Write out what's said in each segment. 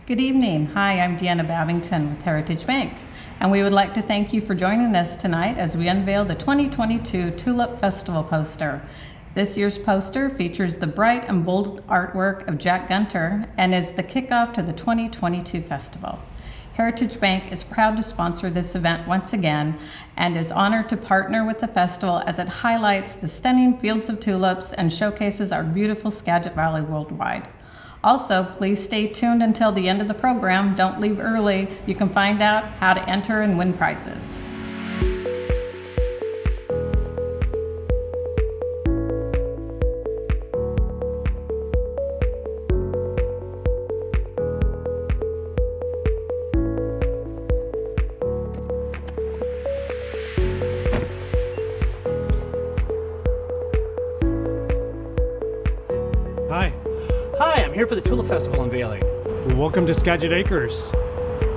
Good evening. Hi, I'm Deanna Babington with Heritage Bank, and we would like to thank you for joining us tonight as we unveil the 2022 Tulip Festival poster. This year's poster features the bright and bold artwork of Jack Gunter and is the kickoff to the 2022 festival. Heritage Bank is proud to sponsor this event once again and is honored to partner with the festival as it highlights the stunning fields of tulips and showcases our beautiful Skagit Valley worldwide. Also, please stay tuned until the end of the program. Don't leave early. You can find out how to enter and win prizes. Hi, I'm here for the Tulip Festival unveiling. Welcome to Skagit Acres,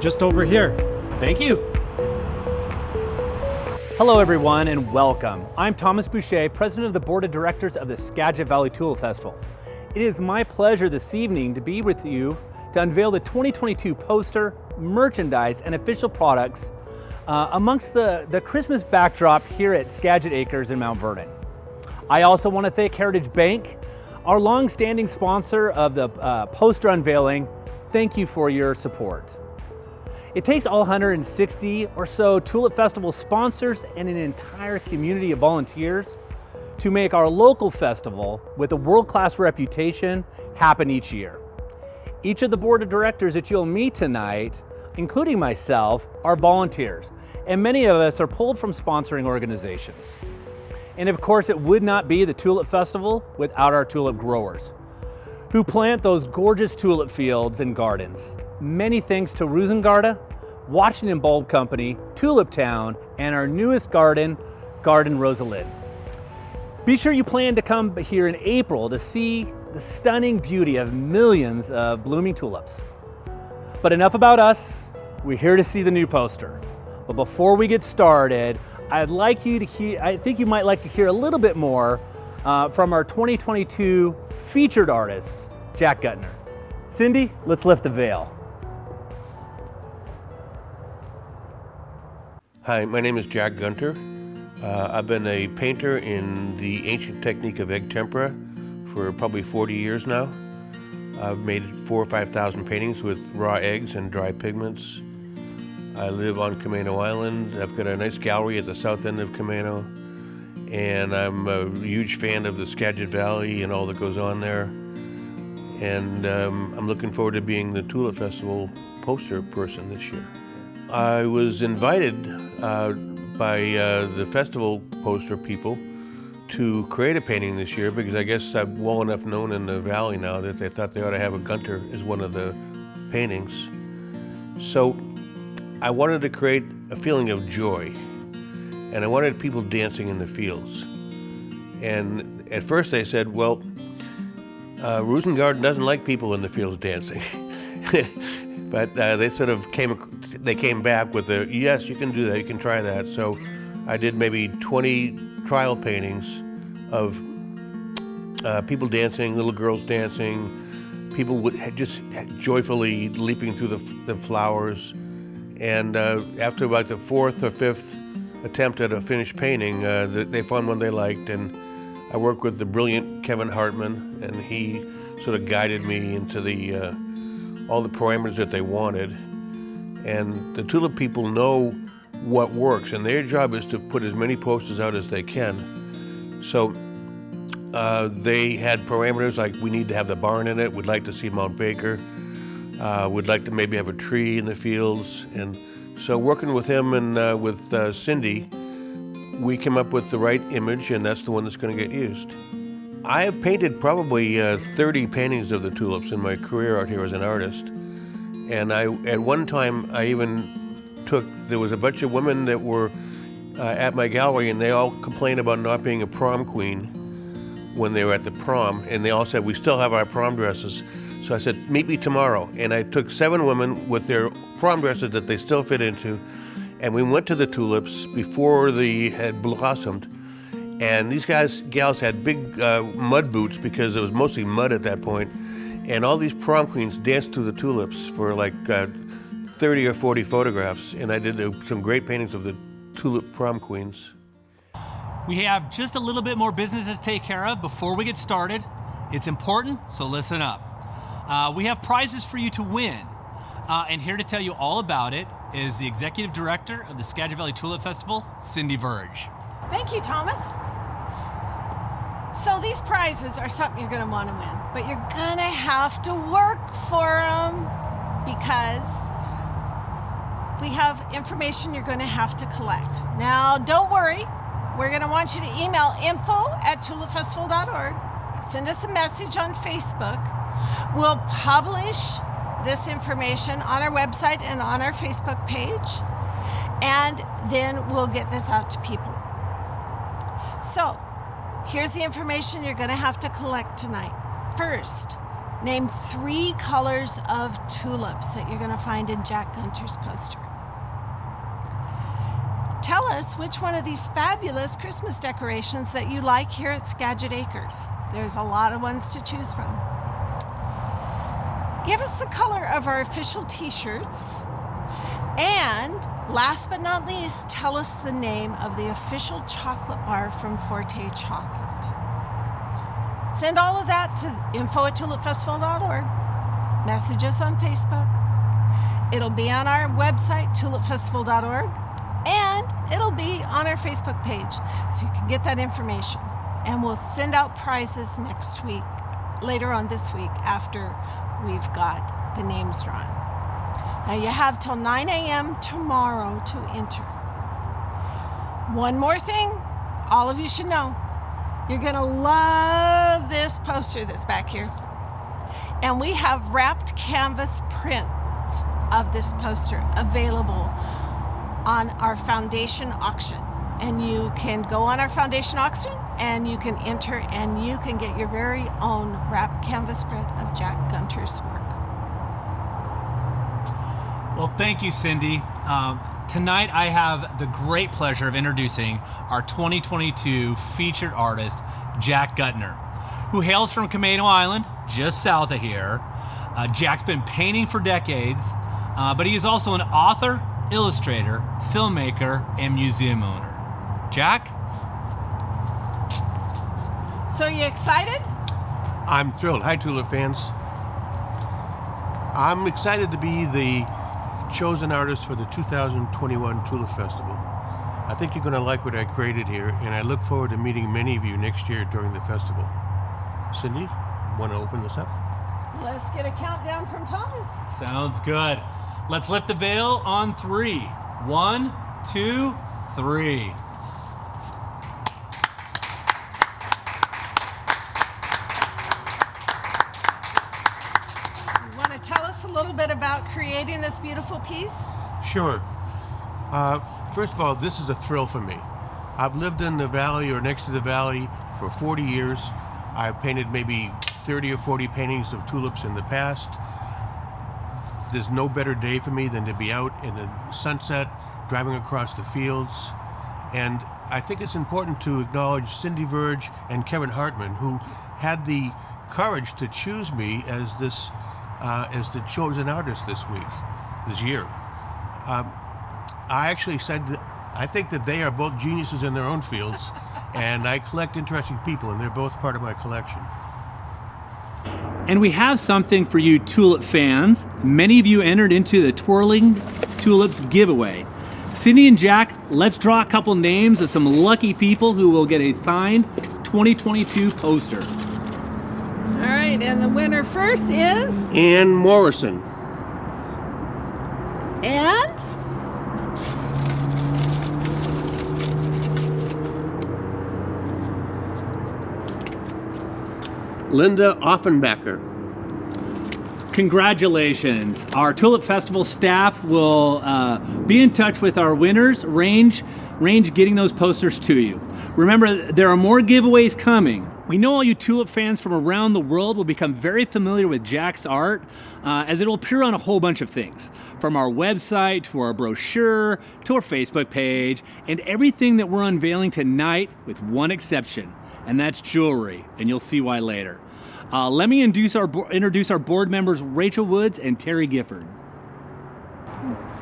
just over here. Thank you. Hello everyone and welcome. I'm Thomas Boucher, President of the Board of Directors of the Skagit Valley Tulip Festival. It is my pleasure this evening to be with you to unveil the 2022 poster, merchandise, and official products amongst the Christmas backdrop here at Skagit Acres in Mount Vernon. I also want to thank Heritage Bank, our long-standing sponsor of the poster unveiling. Thank you for your support. It takes all 160 or so Tulip Festival sponsors and an entire community of volunteers to make our local festival with a world-class reputation happen each year. Each of the board of directors that you'll meet tonight, including myself, are volunteers, and many of us are pulled from sponsoring organizations. And of course, it would not be the Tulip Festival without our tulip growers, who plant those gorgeous tulip fields and gardens. Many thanks to Roosengarde, Washington Bulb Company, Tulip Town, and our newest garden, Garden Rosalind. Be sure you plan to come here in April to see the stunning beauty of millions of blooming tulips. But enough about us, we're here to see the new poster. But before we get started, I'd like you to hear, I think you might like to hear a little bit more from our 2022 featured artist, Jack Gunter. Cindy, let's lift the veil. Hi, my name is Jack Gunter. I've been a painter in the ancient technique of egg tempera for probably 40 years now. I've made 4,000 or 5,000 paintings with raw eggs and dry pigments. I live on Camano Island. I've got a nice gallery at the south end of Camano, and I'm a huge fan of the Skagit Valley and all that goes on there. And I'm looking forward to being the Tulip Festival poster person this year. I was invited by the festival poster people to create a painting this year because I guess I'm well enough known in the valley now that they thought they ought to have a Gunter as one of the paintings. So I wanted to create a feeling of joy, and I wanted people dancing in the fields. And at first they said, well, Roosengarde doesn't like people in the fields dancing. But they sort of came back with a, yes, you can do that, you can try that. So I did maybe 20 trial paintings of people dancing, little girls dancing, people would just joyfully leaping through the flowers. And after about the fourth or fifth attempt at a finished painting, they found one they liked, and I worked with the brilliant Kevin Hartman, and he sort of guided me into all the parameters that they wanted. And the tulip people know what works, and their job is to put as many posters out as they can. So they had parameters like, we need to have the barn in it, we'd like to see Mount Baker, we'd like to maybe have a tree in the fields. And so working with him and with Cindy, we came up with the right image, and that's the one that's going to get used. I have painted probably 30 paintings of the tulips in my career out here as an artist. And at one time, I even there was a bunch of women that were at my gallery, and they all complained about not being a prom queen when they were at the prom. And they all said, we still have our prom dresses. So I said, meet me tomorrow. And I took 7 women with their prom dresses that they still fit into, and we went to the tulips before they had blossomed. And these gals had big mud boots because it was mostly mud at that point. And all these prom queens danced through the tulips for like 30 or 40 photographs, and I did some great paintings of the tulip prom queens. We have just a little bit more business to take care of before we get started. It's important, so listen up. We have prizes for you to win. And here to tell you all about it is the Executive Director of the Skagit Valley Tulip Festival, Cindy Verge. Thank you, Thomas. So these prizes are something you're going to want to win, but you're going to have to work for them because we have information you're going to have to collect. Now, don't worry. We're going to want you to email info@tulipfestival.org. Send us a message on Facebook. We'll publish this information on our website and on our Facebook page, and then we'll get this out to people. So, here's the information you're going to have to collect tonight. First, name 3 colors of tulips that you're going to find in Jack Gunter's poster. Tell us which one of these fabulous Christmas decorations that you like here at Skagit Acres. There's a lot of ones to choose from. Give us the color of our official t-shirts. And last but not least, tell us the name of the official chocolate bar from Forte Chocolate. Send all of that to info@tulipfestival.org. Message us on Facebook. It'll be on our website, tulipfestival.org, and it'll be on our Facebook page, so you can get that information. And we'll send out prizes next week, later on this week, after we've got the names drawn. Now you have till 9 a.m. tomorrow to enter. One more thing, all of you should know. You're gonna love this poster that's back here. And we have wrapped canvas prints of this poster available on our foundation auction. And you can go on our foundation auction and you can enter and you can get your very own wrapped canvas print of Jack Gunter's work. Well, thank you, Cindy. Tonight I have the great pleasure of introducing our 2022 featured artist, Jack Gunter, who hails from Camano Island, just south of here. Jack's been painting for decades, but he is also an author, illustrator, filmmaker, and museum owner. Jack? So you excited? I'm thrilled. Hi, Tulip fans. I'm excited to be the chosen artist for the 2021 Tulip Festival. I think you're going to like what I created here, and I look forward to meeting many of you next year during the festival. Cindy, want to open this up? Let's get a countdown from Thomas. Sounds good. Let's lift the veil on 3. 1, 2, 3. Tell us a little bit about creating this beautiful piece. Sure. First of all, this is a thrill for me. I've lived in the valley or next to the valley for 40 years. I've painted maybe 30 or 40 paintings of tulips in the past. There's no better day for me than to be out in the sunset, driving across the fields. And I think it's important to acknowledge Cindy Verge and Kevin Hartman, who had the courage to choose me as the chosen artist this year. I actually said that I think that they are both geniuses in their own fields, and I collect interesting people, and they're both part of my collection. And we have something for you tulip fans. Many of you entered into the Twirling Tulips giveaway. Cindy and Jack, let's draw a couple names of some lucky people who will get a signed 2022 poster. All right, and the winner first is... Ann Morrison. And... Linda Offenbacher. Congratulations. Our Tulip Festival staff will be in touch with our winners, arrange getting those posters to you. Remember, there are more giveaways coming. We know all you tulip fans from around the world will become very familiar with Jack's art, as it'll appear on a whole bunch of things, from our website to our brochure to our Facebook page, and everything that we're unveiling tonight with one exception, and that's jewelry, and you'll see why later. Let me introduce our board members, Rachel Woods and Terry Gifford.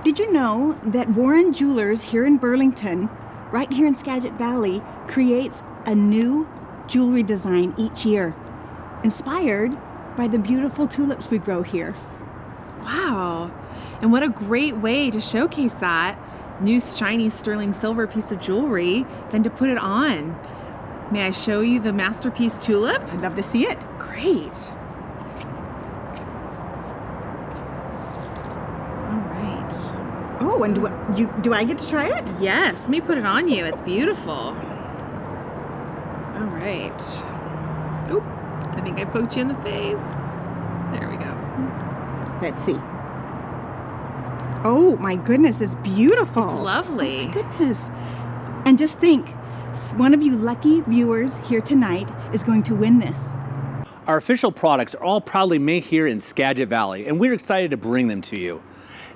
Did you know that Warren Jewelers here in Burlington, right here in Skagit Valley, creates a new jewelry design each year, inspired by the beautiful tulips we grow here? Wow, and what a great way to showcase that new shiny sterling silver piece of jewelry than to put it on. May I show you the masterpiece tulip? I'd love to see it. Great. All right. Oh, and do I get to try it? Yes, let me put it on you. It's beautiful. All right. Oop, I think I poked you in the face. There we go. Let's see. Oh my goodness, it's beautiful. It's lovely. Oh my goodness. And just think, one of you lucky viewers here tonight is going to win this. Our official products are all proudly made here in Skagit Valley, and we're excited to bring them to you.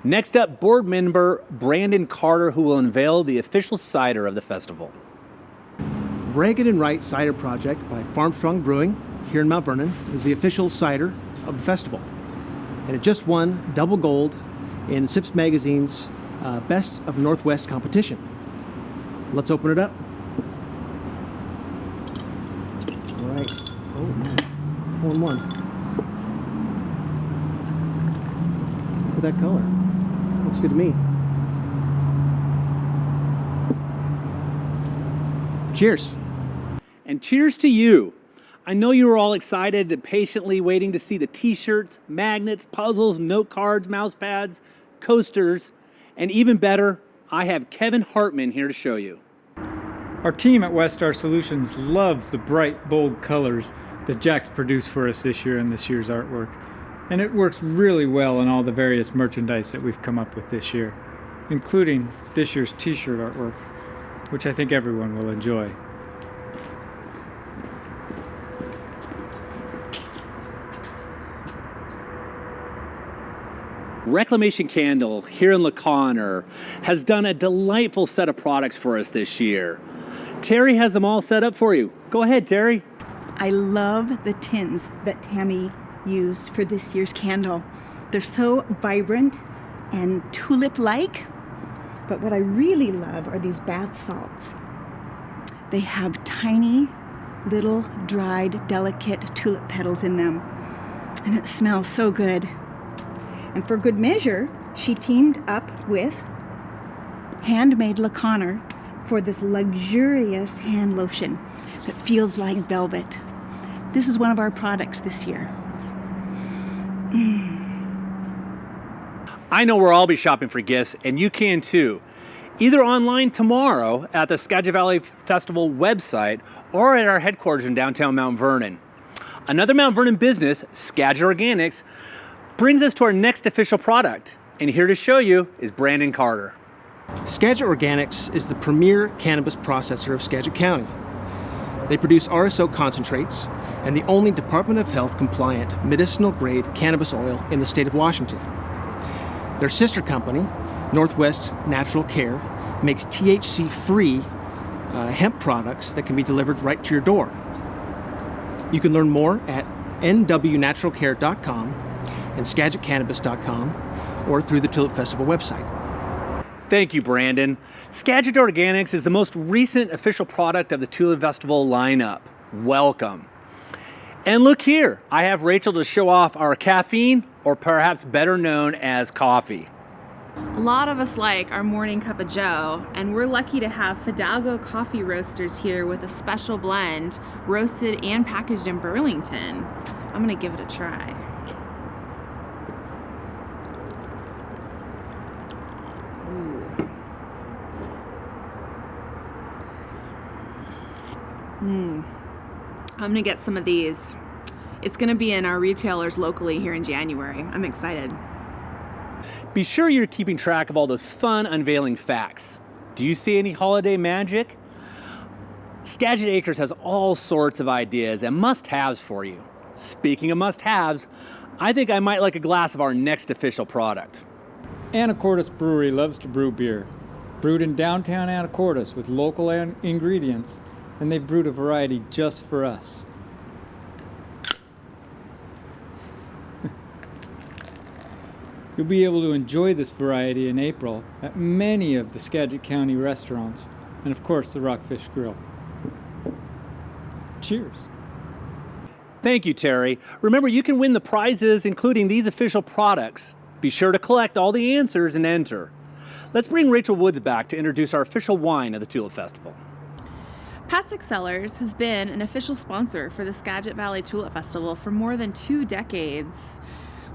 Next up, board member Brandon Carter, who will unveil the official cider of the festival. Ragged and Right Cider Project by Farmstrong Brewing here in Mount Vernon is the official cider of the festival. And it just won double gold in Sips Magazine's Best of Northwest competition. Let's open it up. All right. Oh, hole in one. Look at that color. Looks good to me. Cheers. And cheers to you. I know you were all excited and patiently waiting to see the t-shirts, magnets, puzzles, note cards, mouse pads, coasters, and even better, I have Kevin Hartman here to show you. Our team at Westar Solutions loves the bright, bold colors that Jack's produced for us this year in this year's artwork. And it works really well on all the various merchandise that we've come up with this year, including this year's t-shirt artwork, which I think everyone will enjoy. Reclamation Candle here in LaConner has done a delightful set of products for us this year. Terry has them all set up for you. Go ahead, Terry. I love the tins that Tammy used for this year's candle. They're so vibrant and tulip-like, but what I really love are these bath salts. They have tiny, little, dried, delicate tulip petals in them, and it smells so good. And for good measure, she teamed up with Handmade LaConner for this luxurious hand lotion that feels like velvet. This is one of our products this year. I know we'll all be shopping for gifts, and you can too. Either online tomorrow at the Skagit Valley Festival website or at our headquarters in downtown Mount Vernon. Another Mount Vernon business, Skagit Organics, brings us to our next official product. And here to show you is Brandon Carter. Skagit Organics is the premier cannabis processor of Skagit County. They produce RSO concentrates and the only Department of Health compliant medicinal grade cannabis oil in the state of Washington. Their sister company, Northwest Natural Care, makes THC-free hemp products that can be delivered right to your door. You can learn more at nwnaturalcare.com and SkagitCannabis.com or through the Tulip Festival website. Thank you, Brandon. Skagit Organics is the most recent official product of the Tulip Festival lineup. Welcome. And look here, I have Rachel to show off our caffeine, or perhaps better known as coffee. A lot of us like our morning cup of joe, and we're lucky to have Fidalgo coffee roasters here with a special blend, roasted and packaged in Burlington. I'm gonna give it a try. I'm gonna get some of these. It's gonna be in our retailers locally here in January. I'm excited. Be sure you're keeping track of all those fun unveiling facts. Do you see any holiday magic? Skagit Acres has all sorts of ideas and must-haves for you. Speaking of must-haves, I think I might like a glass of our next official product. Anacortes Brewery loves to brew beer. Brewed in downtown Anacortes with local ingredients, and they've brewed a variety just for us. You'll be able to enjoy this variety in April at many of the Skagit County restaurants, and of course the Rockfish Grill. Cheers. Thank you, Terry. Remember, you can win the prizes, including these official products. Be sure to collect all the answers and enter. Let's bring Rachel Woods back to introduce our official wine of the Tulip Festival. Pastic Cellars has been an official sponsor for the Skagit Valley Tulip Festival for more than 2 decades.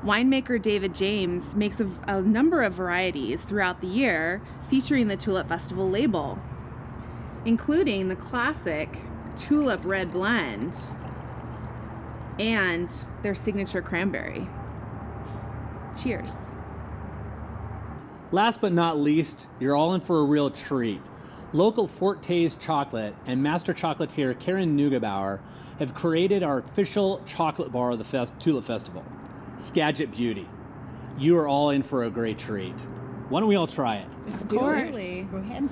Winemaker David James makes a number of varieties throughout the year featuring the Tulip Festival label, including the classic Tulip Red Blend and their signature cranberry. Cheers. Last but not least, you're all in for a real treat. Local Forte's Chocolate and master chocolatier Karen Neugebauer have created our official chocolate bar of the Tulip Festival, Skagit Beauty. You are all in for a great treat. Why don't we all try it? Of course. Go ahead.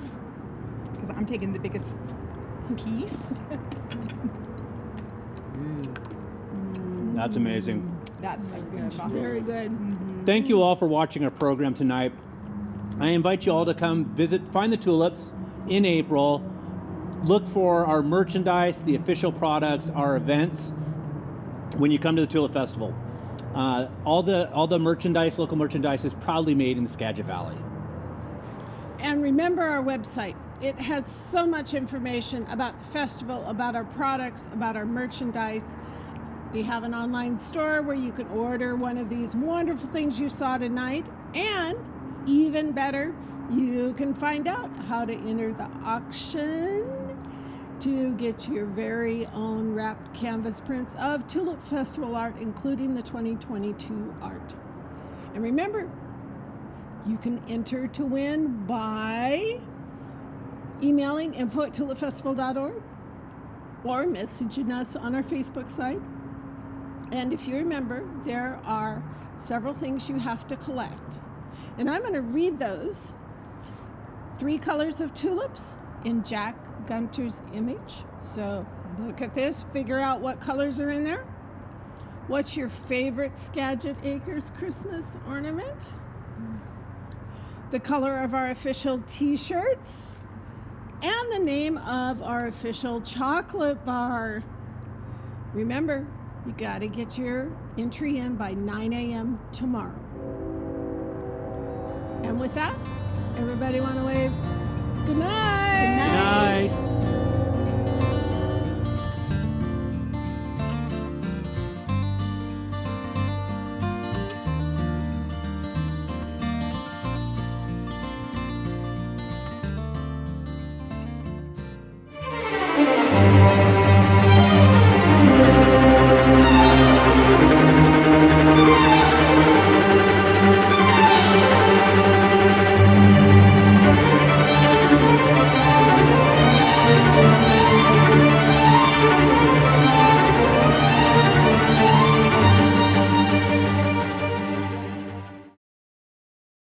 Because I'm taking the biggest piece. That's amazing. That's good. Very good. Thank you all for watching our program tonight. I invite you all to come find the tulips in April. Look for our merchandise, the official products, our events when you come to the Tulip Festival. All the merchandise, local merchandise, is proudly made in the Skagit Valley. And remember our website. It has so much information about the festival, about our products, about our merchandise. We have an online store where you can order one of these wonderful things you saw tonight. And even better, you can find out how to enter the auction to get your very own wrapped canvas prints of Tulip Festival art, including the 2022 art. And remember, you can enter to win by emailing info@tulipfestival.org or messaging us on our Facebook site. And if you remember, there are several things you have to collect. And I'm going to read those. 3 colors of tulips in Jack Gunter's image. So look at this, figure out what colors are in there. What's your favorite Skagit Acres Christmas ornament? The color of our official t-shirts, and the name of our official chocolate bar. Remember, you got to get your entry in by 9 a.m. tomorrow. And with that, everybody want to wave good night? Good night.